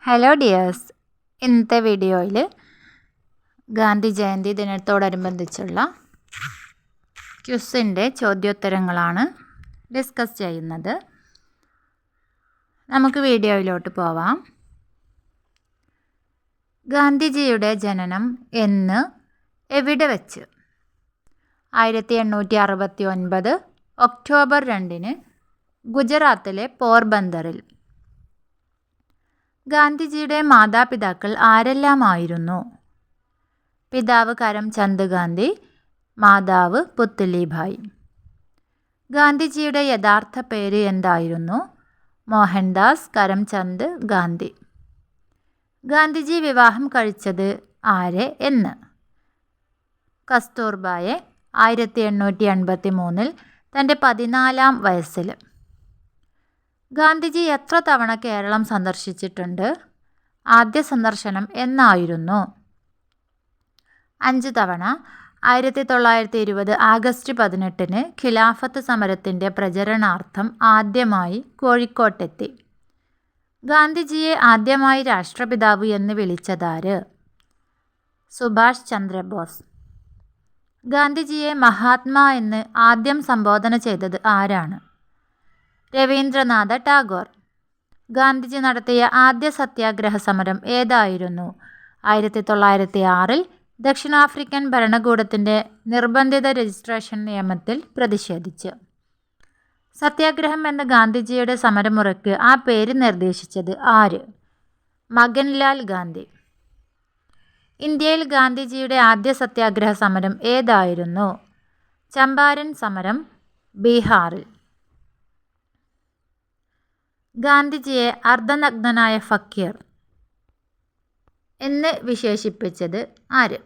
Hello dears, ഇന്നത്തെ വീഡിയോയിൽ Gandhi Jayanti ദിനത്തോടനുബന്ധിച്ചുള്ള ക്വിസിൻ്റെ ചോദ്യോത്തരങ്ങളാണ് discuss ചെയ്യുന്നത്. നമുക്ക് വീഡിയോയിലോട്ട് പോവാം. ഗാന്ധിജിയുടെ ജനനം എന്ന്, എവിടെ വെച്ച്? 1869 ഒക്ടോബർ 2 ഗുജറാത്തിലെ പോർബന്ദറിൽ. ഗാന്ധിജിയുടെ മാതാപിതാക്കൾ ആരെല്ലാമായിരുന്നു? പിതാവ് കരംചന്ദ് ഗാന്ധി, മാതാവ് പുത്ലിഭായ്. ഗാന്ധിജിയുടെ യഥാർത്ഥ പേര് എന്തായിരുന്നു? മോഹൻദാസ് കരംചന്ദ് ഗാന്ധി. ഗാന്ധിജി വിവാഹം കഴിച്ചത് ആരെ എന്ന്? കസ്തൂർബായെ 1883 തൻ്റെ 14-ാം വയസ്സിൽ. ഗാന്ധിജി എത്ര തവണ കേരളം സന്ദർശിച്ചിട്ടുണ്ട്? ആദ്യ സന്ദർശനം എന്നായിരുന്നു? 5 തവണ. 1920 ആഗസ്റ്റ് 18 ഖിലാഫത്ത് സമരത്തിൻ്റെ പ്രചരണാർത്ഥം ആദ്യമായി കോഴിക്കോട്ടെത്തി. ഗാന്ധിജിയെ ആദ്യമായി രാഷ്ട്രപിതാവ് എന്ന് വിളിച്ചതാര്? സുഭാഷ് ചന്ദ്രബോസ്. ഗാന്ധിജിയെ മഹാത്മാ എന്ന് ആദ്യം സംബോധന ചെയ്തത് ആരാണ്? രവീന്ദ്രനാഥ ടാഗോർ. ഗാന്ധിജി നടത്തിയ ആദ്യ സത്യാഗ്രഹ സമരം ഏതായിരുന്നു? 1906 ദക്ഷിണാഫ്രിക്കൻ ഭരണകൂടത്തിൻ്റെ നിർബന്ധിത രജിസ്ട്രേഷൻ നിയമത്തിൽ പ്രതിഷേധിച്ച്. സത്യാഗ്രഹം എന്ന ഗാന്ധിജിയുടെ സമരമുറയ്ക്ക് ആ പേര് നിർദ്ദേശിച്ചത് ആര്? മകൻലാൽ ഗാന്ധി. ഇന്ത്യയിൽ ഗാന്ധിജിയുടെ ആദ്യ സത്യാഗ്രഹ സമരം ഏതായിരുന്നു? ചമ്പാരൻ സമരം, ബീഹാറിൽ. ഗാന്ധിജിയെ അർദ്ധനഗ്നനായ ഫക്കീർ എന്ന് വിശേഷിപ്പിച്ചത് ആര്?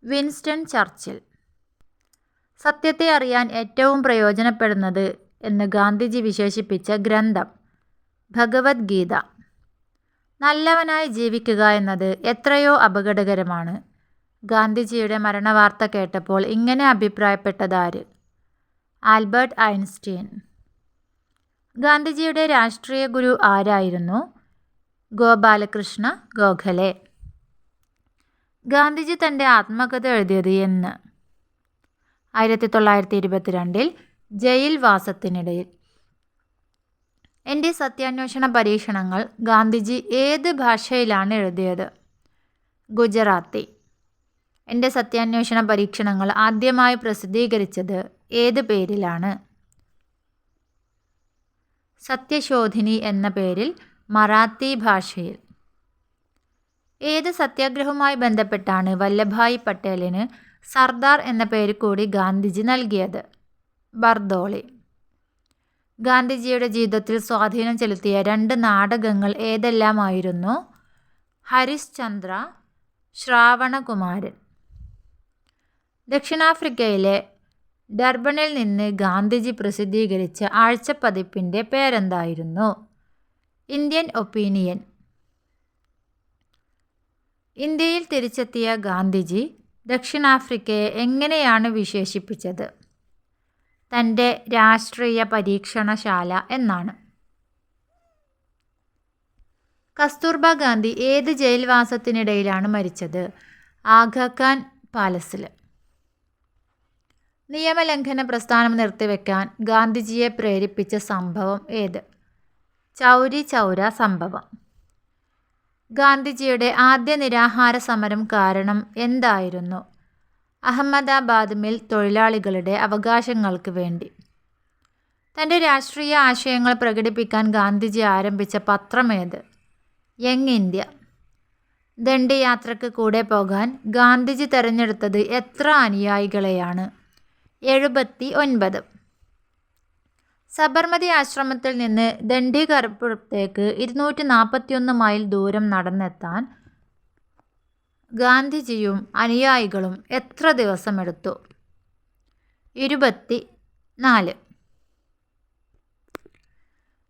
Winston Churchill. സത്യത്തെ അറിയാൻ ഏറ്റവും പ്രയോജനപ്പെടുന്നത് എന്ന് ഗാന്ധിജി വിശേഷിപ്പിച്ച ഗ്രന്ഥം ഭഗവത്ഗീത. നല്ലവനായി ജീവിക്കുക എന്നത് എത്രയോ അപകടകരമാണ്. ഗാന്ധിജിയുടെ മരണവാർത്ത കേട്ടപ്പോൾ ഇങ്ങനെ അഭിപ്രായപ്പെട്ടതാര്? Albert Einstein. ഗാന്ധിജിയുടെ രാഷ്ട്രീയ ഗുരു ആരായിരുന്നു? ഗോപാലകൃഷ്ണ ഗോഖലെ. ഗാന്ധിജി തൻ്റെ ആത്മകഥ എഴുതിയത് എന്ന്? 1922 ജയിൽ വാസത്തിനിടയിൽ. എൻ്റെ സത്യാന്വേഷണ പരീക്ഷണങ്ങൾ ഗാന്ധിജി ഏത് ഭാഷയിലാണ് എഴുതിയത്? ഗുജറാത്തി. എൻ്റെ സത്യാന്വേഷണ പരീക്ഷണങ്ങൾ ആദ്യമായി പ്രസിദ്ധീകരിച്ചത് ഏത് പേരിലാണ്? സത്യശോധിനി എന്ന പേരിൽ, മറാത്തി ഭാഷയിൽ. ഏത് സത്യാഗ്രഹവുമായി ബന്ധപ്പെട്ടാണ് വല്ലഭായ് പട്ടേലിന് സർദാർ എന്ന പേര് കൂടി ഗാന്ധിജി നൽകിയത്? ബർദോളി. ഗാന്ധിജിയുടെ ജീവിതത്തിൽ സ്വാധീനം ചെലുത്തിയ 2 നാടകങ്ങൾ ഏതെല്ലാമായിരുന്നു? ഹരിശ്ചന്ദ്ര, ശ്രാവണകുമാരൻ. ദക്ഷിണാഫ്രിക്കയിലെ ഡർബണിൽ നിന്ന് ഗാന്ധിജി പ്രസിദ്ധീകരിച്ച ആഴ്ചപ്പതിപ്പിൻ്റെ പേരെന്തായിരുന്നു? Indian opinion. ഇന്ത്യയിൽ തിരിച്ചെത്തിയ ഗാന്ധിജി ദക്ഷിണാഫ്രിക്കയെ എങ്ങനെയാണ് വിശേഷിപ്പിച്ചത്? തൻ്റെ രാഷ്ട്രീയ പരീക്ഷണശാല എന്നാണ്. കസ്തൂർബ ഗാന്ധി ഏത് ജയിൽവാസത്തിനിടയിലാണ് മരിച്ചത്? ആഗാഖാൻ പാലസിൽ. നിയമലംഘന പ്രസ്ഥാനം നിർത്തിവെക്കാൻ ഗാന്ധിജിയെ പ്രേരിപ്പിച്ച സംഭവം ഏത്? ചൗരി ചൗര സംഭവം. ഗാന്ധിജിയുടെ ആദ്യ നിരാഹാര സമരം കാരണം എന്തായിരുന്നു? അഹമ്മദാബാദ് മിൽ തൊഴിലാളികളുടെ അവകാശങ്ങൾക്ക് വേണ്ടി. തൻ്റെ രാഷ്ട്രീയ ആശയങ്ങൾ പ്രകടിപ്പിക്കാൻ ഗാന്ധിജി ആരംഭിച്ച പത്രമേത്? Young India. ദണ്ഡി യാത്രയ്ക്ക് കൂടെ പോകാൻ ഗാന്ധിജി തിരഞ്ഞെടുത്തത് എത്ര അനുയായികളെയാണ്? 79. സബർമതി ആശ്രമത്തിൽ നിന്ന് ദണ്ഡികർപ്പുറത്തേക്ക് 241 മൈൽ ദൂരം നടന്നെത്താൻ ഗാന്ധിജിയും അനുയായികളും എത്ര ദിവസമെടുത്തു? 24.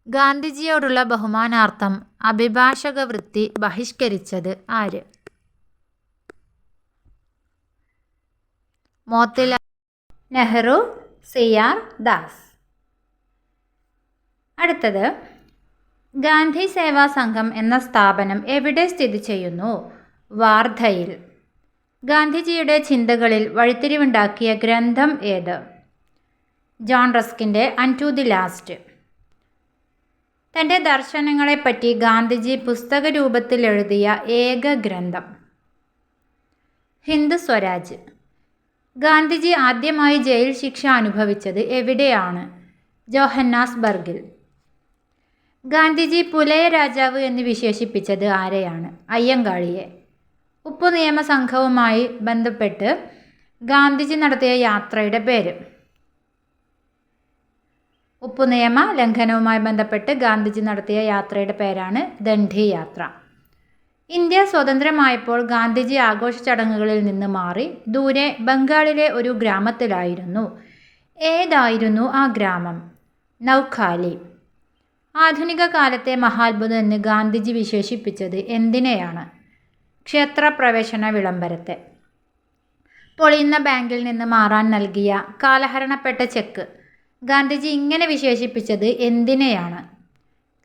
ഗാന്ധിജിയോടുള്ള ബഹുമാനാർത്ഥം അഭിഭാഷക വൃത്തി ബഹിഷ്കരിച്ചത് ആര്? Motilal Nehru, C R Das. അടുത്തത്, ഗാന്ധി സേവാ സംഘം എന്ന സ്ഥാപനം എവിടെ സ്ഥിതി ചെയ്യുന്നു? വാർധയിൽ. ഗാന്ധിജിയുടെ ചിന്തകളിൽ വഴിത്തിരിവുണ്ടാക്കിയ ഗ്രന്ഥം ഏത്? ജോൺ റസ്കിൻ്റെ അൺടു ദി ലാസ്റ്റ്. തൻ്റെ ദർശനങ്ങളെപ്പറ്റി ഗാന്ധിജി പുസ്തക രൂപത്തിൽ എഴുതിയ ഏക ഗ്രന്ഥം? ഹിന്ദ് സ്വരാജ്. ഗാന്ധിജി ആദ്യമായി ജയിൽ ശിക്ഷ അനുഭവിച്ചത് എവിടെയാണ്? ജോഹന്നാസ്ബർഗിൽ. ഗാന്ധിജി പുലയ രാജാവ് എന്ന് വിശേഷിപ്പിച്ചത് ആരെയാണ്? അയ്യങ്കാളിയെ. ഉപ്പു നിയമ സംഘവുമായി ബന്ധപ്പെട്ട് ഗാന്ധിജി നടത്തിയ യാത്രയുടെ പേര്? ഉപ്പു നിയമ ലംഘനവുമായി ബന്ധപ്പെട്ട് ഗാന്ധിജി നടത്തിയ യാത്രയുടെ പേരാണ് ദണ്ഡി യാത്ര. ഇന്ത്യ സ്വതന്ത്രമായപ്പോൾ ഗാന്ധിജി ആഘോഷ ചടങ്ങുകളിൽ നിന്ന് മാറി ദൂരെ ബംഗാളിലെ ഒരു ഗ്രാമത്തിലായിരുന്നു. ഏതായിരുന്നു ആ ഗ്രാമം? നൗഖാലി. ആധുനിക കാലത്തെ മഹാത്ഭുതം എന്ന് ഗാന്ധിജി വിശേഷിപ്പിച്ചത് എന്തിനെയാണ്? ക്ഷേത്രപ്രവേശന വിളംബരത്തെ. പൊളിയുന്ന ബാങ്കിൽ നിന്ന് മാറാൻ നൽകിയ കാലഹരണപ്പെട്ട ചെക്ക് ഗാന്ധിജി ഇങ്ങനെ വിശേഷിപ്പിച്ചത് എന്തിനെയാണ്?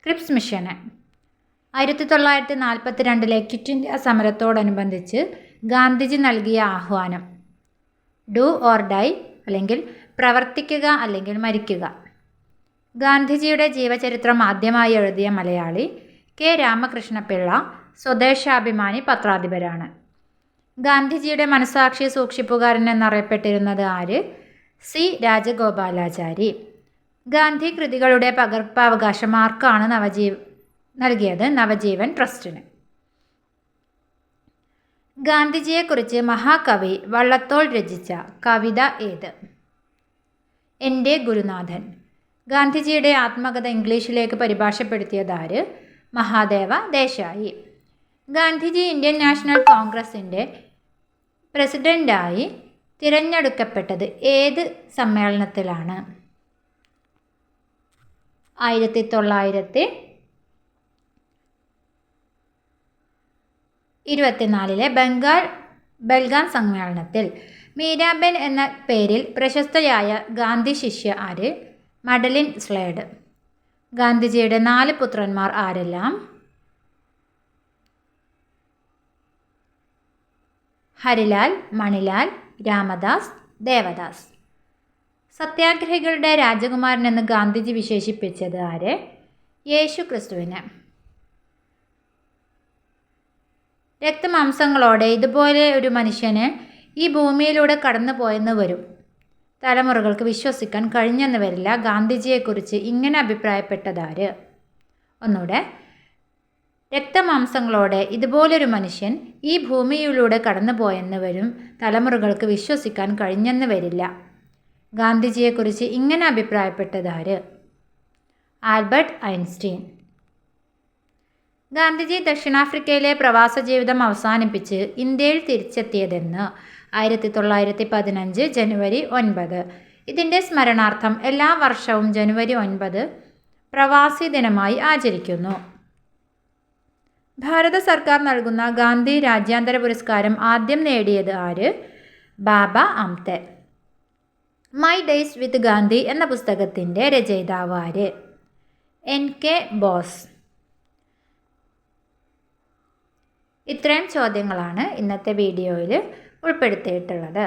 ക്രിപ്സ് മിഷന്. 1942 ക്വിറ്റ് ഇന്ത്യ സമരത്തോടനുബന്ധിച്ച് ഗാന്ധിജി നൽകിയ ആഹ്വാനം? ഡു ഓർ ഡൈ, അല്ലെങ്കിൽ പ്രവർത്തിക്കുക അല്ലെങ്കിൽ മരിക്കുക. ഗാന്ധിജിയുടെ ജീവചരിത്രം ആദ്യമായി എഴുതിയ മലയാളി കെ രാമകൃഷ്ണപിള്ള സ്വദേശാഭിമാനി പത്രാധിപരാണ്. ഗാന്ധിജിയുടെ മനസാക്ഷി സൂക്ഷിപ്പുകാരൻ എന്നറിയപ്പെട്ടിരുന്നത് ആര്? സി രാജഗോപാലാചാരി. ഗാന്ധി കൃതികളുടെ പകർപ്പവകാശം ആർക്കാണ് നൽകിയത്? നവജീവൻ ട്രസ്റ്റിന്. ഗാന്ധിജിയെക്കുറിച്ച് മഹാകവി വള്ളത്തോൾ രചിച്ച കവിത ഏത്? എൻ്റെ ഗുരുനാഥൻ. ഗാന്ധിജിയുടെ ആത്മകഥ ഇംഗ്ലീഷിലേക്ക് പരിഭാഷപ്പെടുത്തിയതാര്? മഹാദേവ ദേശായി. ഗാന്ധിജി ഇന്ത്യൻ നാഷണൽ കോൺഗ്രസിൻ്റെ പ്രസിഡൻ്റായി തിരഞ്ഞെടുക്കപ്പെട്ടത് ഏത് സമ്മേളനത്തിലാണ്? 1924 ബൽഗാം സമ്മേളനത്തിൽ. മീരാബെൻ എന്ന പേരിൽ പ്രശസ്തയായ ഗാന്ധി ശിഷ്യ ആര്? Madeleine Slade. ഗാന്ധിജിയുടെ 4 പുത്രന്മാർ ആരെല്ലാം? ഹരിലാൽ, മണിലാൽ, രാമദാസ്, ദേവദാസ്. സത്യാഗ്രഹികളുടെ രാജകുമാരൻ എന്ന് ഗാന്ധിജി വിശേഷിപ്പിച്ചത് ആരെ? യേശു ക്രിസ്തുവിനെ. രക്തമാംസങ്ങളോടെ ഇതുപോലെ ഒരു മനുഷ്യന് ഈ ഭൂമിയിലൂടെ കടന്നു പോയെന്ന് വരും. തലമുറകൾക്ക് വിശ്വസിക്കാൻ കഴിഞ്ഞെന്ന് വരില്ല. ഗാന്ധിജിയെക്കുറിച്ച് ഇങ്ങനെ അഭിപ്രായപ്പെട്ടതാര്? ഒന്നുകൂടെ. രക്തമാംസങ്ങളോടെ ഇതുപോലൊരു മനുഷ്യൻ ഈ ഭൂമിയിലൂടെ കടന്നു പോയെന്ന് വരും. തലമുറകൾക്ക് വിശ്വസിക്കാൻ കഴിഞ്ഞെന്ന് വരില്ല. ഗാന്ധിജിയെക്കുറിച്ച് ഇങ്ങനെ അഭിപ്രായപ്പെട്ടതാര്? Albert Einstein. ഗാന്ധിജി ദക്ഷിണാഫ്രിക്കയിലെ പ്രവാസ ജീവിതം അവസാനിപ്പിച്ച് ഇന്ത്യയിൽ തിരിച്ചെത്തിയതെന്ന്? 1915 ജനുവരി 9. ഇതിൻ്റെ സ്മരണാർത്ഥം എല്ലാ വർഷവും ജനുവരി 9 പ്രവാസി ദിനമായി ആചരിക്കുന്നു. ഭാരത സർക്കാർ നൽകുന്ന ഗാന്ധി രാജ്യാന്തര പുരസ്കാരം ആദ്യം നേടിയത് ആര്? Baba Amte. My days with Gandhi എന്ന പുസ്തകത്തിൻ്റെ രചയിതാവ് ആര്? NK ബോസ്. ഇത്രയും ചോദ്യങ്ങളാണ് ഇന്നത്തെ വീഡിയോയിൽ ഉൾപ്പെടുത്തിയിട്ടുള്ളത്.